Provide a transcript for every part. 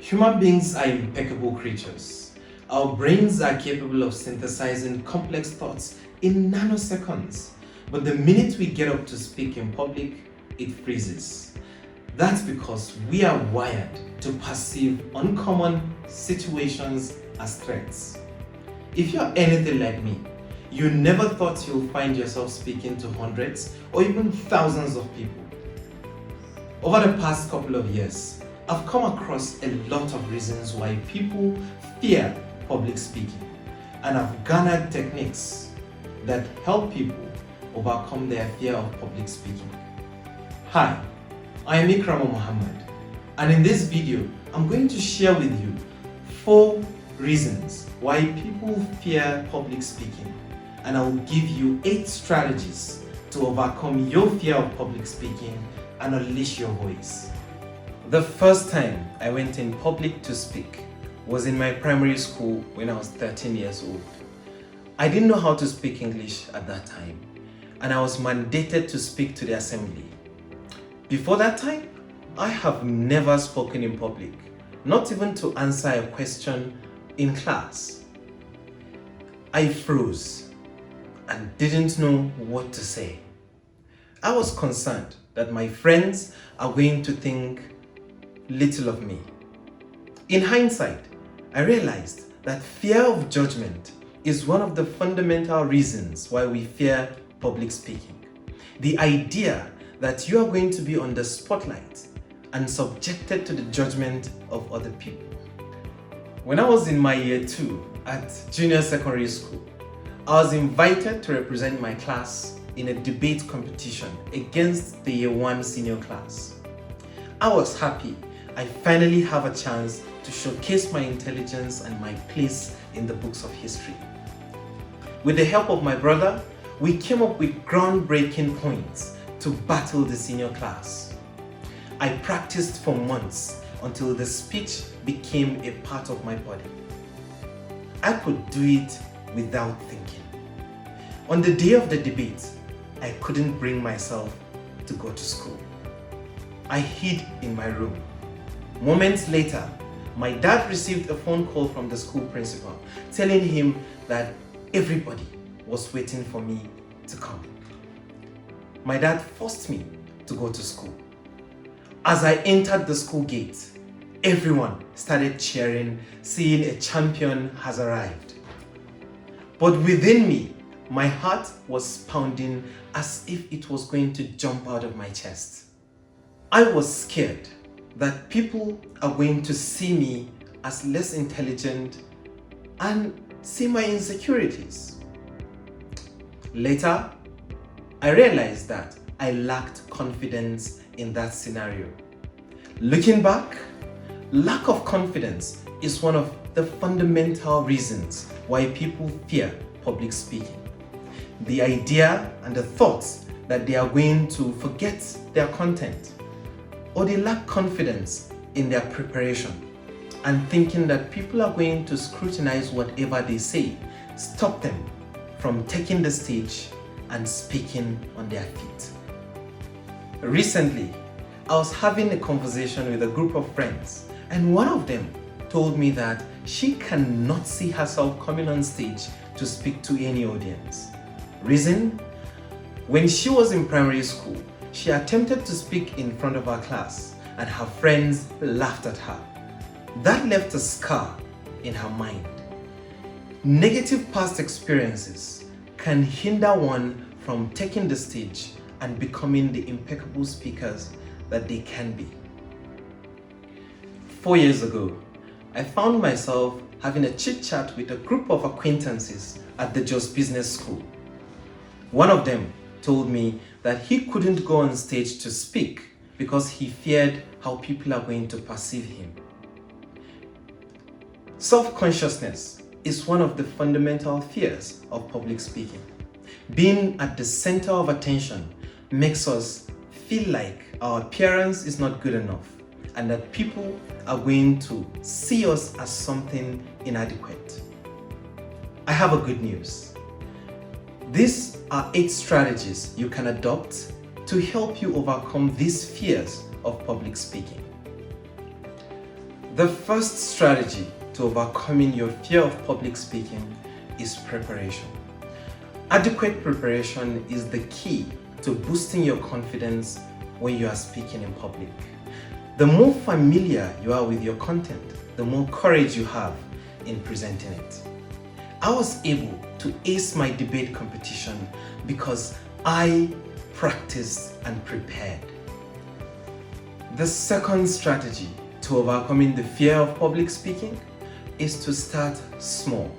Human beings are impeccable creatures. Our brains are capable of synthesizing complex thoughts in nanoseconds. But the minute we get up to speak in public, it freezes. That's because we are wired to perceive uncommon situations as threats. If you're anything like me, you never thought you'll find yourself speaking to hundreds or even thousands of people. Over the past couple of years, I've come across a lot of reasons why people fear public speaking, and I've garnered techniques that help people overcome their fear of public speaking. Hi, I am Ikramo Muhammad, and in this video, I'm going to share with you 4 reasons why people fear public speaking, and I will give you 8 strategies to overcome your fear of public speaking and unleash your voice. The first time I went in public to speak was in my primary school when I was 13 years old. I didn't know how to speak English at that time, and I was mandated to speak to the assembly. Before that time, I have never spoken in public, not even to answer a question in class. I froze and didn't know what to say. I was concerned that my friends are going to think little of me. In hindsight, I realized that fear of judgment is one of the fundamental reasons why we fear public speaking. The idea that you are going to be on the spotlight and subjected to the judgment of other people. When I was in my year 2 at junior secondary school, I was invited to represent my class in a debate competition against the year 1 senior class. I was happy I finally have a chance to showcase my intelligence and my place in the books of history. With the help of my brother, we came up with groundbreaking points to battle the senior class. I practiced for months until the speech became a part of my body. I could do it without thinking. On the day of the debate, I couldn't bring myself to go to school. I hid in my room. Moments later, my dad received a phone call from the school principal telling him that everybody was waiting for me to come. My dad forced me to go to school. As I entered the school gate, everyone started cheering, seeing a champion has arrived. But within me, my heart was pounding as if it was going to jump out of my chest. I was scared that people are going to see me as less intelligent and see my insecurities. Later, I realized that I lacked confidence in that scenario. Looking back, lack of confidence is one of the fundamental reasons why people fear public speaking. The idea and the thoughts that they are going to forget their content, or they lack confidence in their preparation and thinking that people are going to scrutinize whatever they say, stop them from taking the stage and speaking on their feet. Recently, I was having a conversation with a group of friends, and one of them told me that she cannot see herself coming on stage to speak to any audience. Reason? When she was in primary school, she attempted to speak in front of her class and her friends laughed at her. That left a scar in her mind. Negative past experiences can hinder one from taking the stage and becoming the impeccable speakers that they can be. 4 years ago, I found myself having a chit-chat with a group of acquaintances at the Jos Business School. One of them told me that he couldn't go on stage to speak because he feared how people are going to perceive him. Self-consciousness is one of the fundamental fears of public speaking. Being at the center of attention makes us feel like our appearance is not good enough and that people are going to see us as something inadequate. I have a good news. These are 8 strategies you can adopt to help you overcome these fears of public speaking. The first strategy to overcoming your fear of public speaking is preparation. Adequate preparation is the key to boosting your confidence when you are speaking in public. The more familiar you are with your content, the more courage you have in presenting it. I was able to ace my debate competition because I practiced and prepared. The second strategy to overcoming the fear of public speaking is to start small.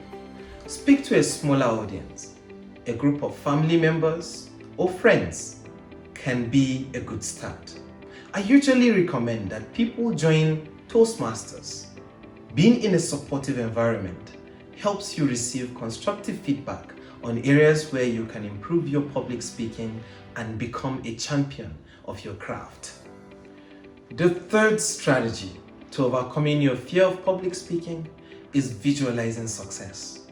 Speak to a smaller audience. A group of family members or friends can be a good start. I usually recommend that people join Toastmasters. Being in a supportive environment helps you receive constructive feedback on areas where you can improve your public speaking and become a champion of your craft. The third strategy to overcoming your fear of public speaking is visualizing success.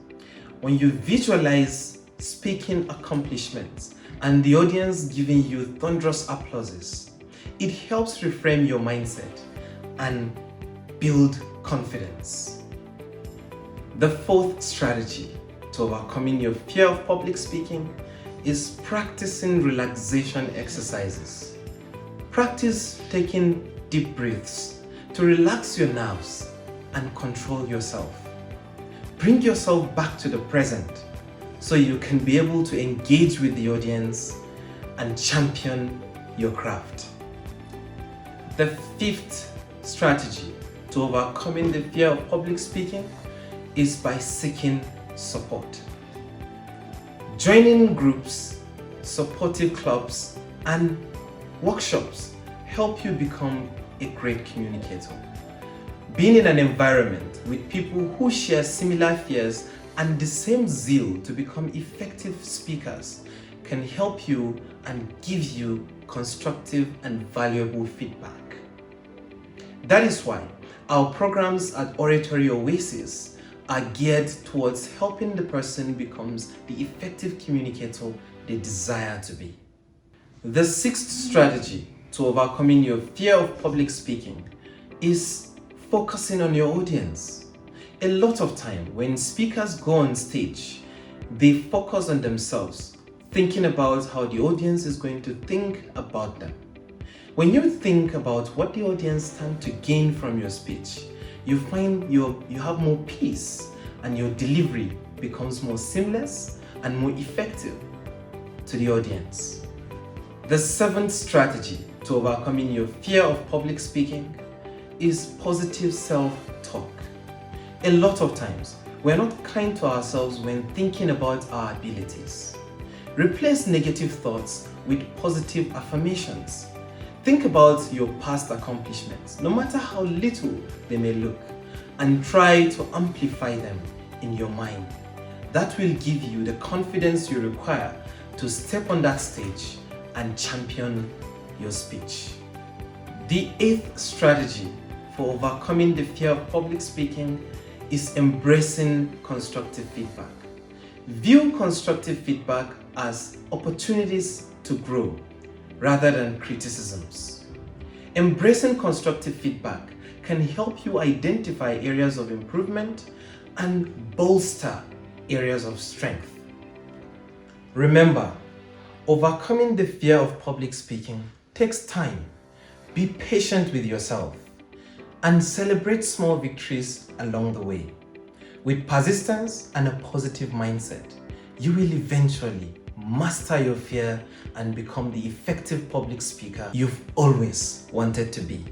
When you visualize speaking accomplishments and the audience giving you thunderous applauses, it helps reframe your mindset and build confidence. The fourth strategy to overcoming your fear of public speaking is practicing relaxation exercises. Practice taking deep breaths to relax your nerves and control yourself. Bring yourself back to the present so you can be able to engage with the audience and champion your craft. The fifth strategy to overcoming the fear of public speaking is by seeking support. Joining groups, supportive clubs, and workshops help you become a great communicator. Being in an environment with people who share similar fears and the same zeal to become effective speakers can help you and give you constructive and valuable feedback. That is why our programs at Oratory Oasis are geared towards helping the person becomes the effective communicator they desire to be. The sixth strategy to overcoming your fear of public speaking is focusing on your audience. A lot of time when speakers go on stage, they focus on themselves, thinking about how the audience is going to think about them. When you think about what the audience stand to gain from your speech, you find you have more peace and your delivery becomes more seamless and more effective to the audience. The seventh strategy to overcoming your fear of public speaking is positive self-talk. A lot of times, we're not kind to ourselves when thinking about our abilities. Replace negative thoughts with positive affirmations. Think about your past accomplishments, no matter how little they may look, and try to amplify them in your mind. That will give you the confidence you require to step on that stage and champion your speech. The eighth strategy for overcoming the fear of public speaking is embracing constructive feedback. View constructive feedback as opportunities to grow rather than criticisms. Embracing constructive feedback can help you identify areas of improvement and bolster areas of strength. Remember, overcoming the fear of public speaking takes time. Be patient with yourself and celebrate small victories along the way. With persistence and a positive mindset, you will eventually master your fear and become the effective public speaker you've always wanted to be.